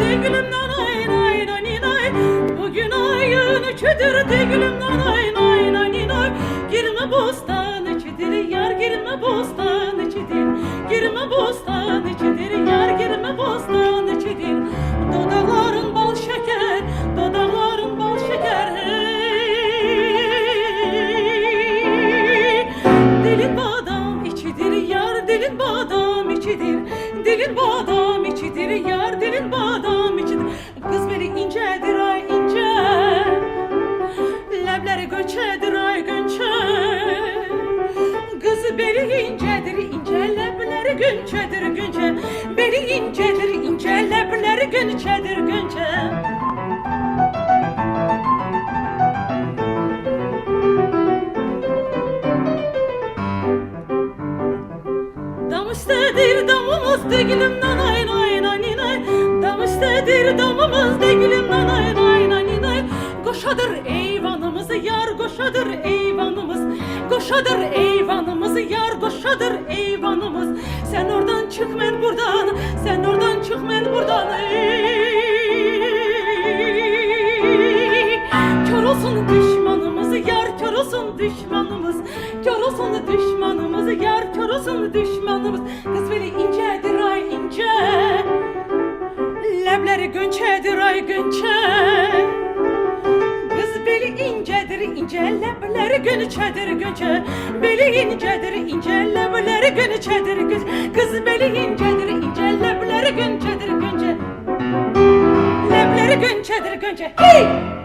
de gülüm nanay nay nay nay. Bugün ayın üçüdür de gülüm nanay nay nay nay. Girme bostan içidir yar girme bostan içidir. Girme bostan içidir yar girme bostan içidir. Dudakların bal şeker, dudakların bal şeker. Hey. Dilin badam içidir yar dilin badam içidir. Dilin badam içidir yar dilin badam içidir. Kız beni incedir ay ince. Lebleri gönçedir ay gönçe. Kız beni incedir ince lebleri gönçedir gönçe. Beni incedir ince lebleri gönçedir gönçe. Dam üstedir damımız de gülüm nanay nay nay nay. Dam üstedir damımız de gülüm nanay nay nay nay. Koşadır eyvanımız yar koşadır eyvanımız. Koşadır eyvanımız yar koşadır eyvanımız. Sen oradan çık ben buradan, sen oradan çık ben buradan. Kör olsun düşmanımız yar kör olsun düşmanımız. Kör olsun düşmanımız yar kör olsun düşmanımız. Kız beni incedir ay ince. Lebleri gönçedir ay gönçe. Kız beli incedir ince lebleri gönçedir gönçe. Beli incedir ince lebleri gönçedir gönçe. Kız beli incedir ince lebleri gönçedir gönçe. Lebleri gönçedir gönçe. Hey!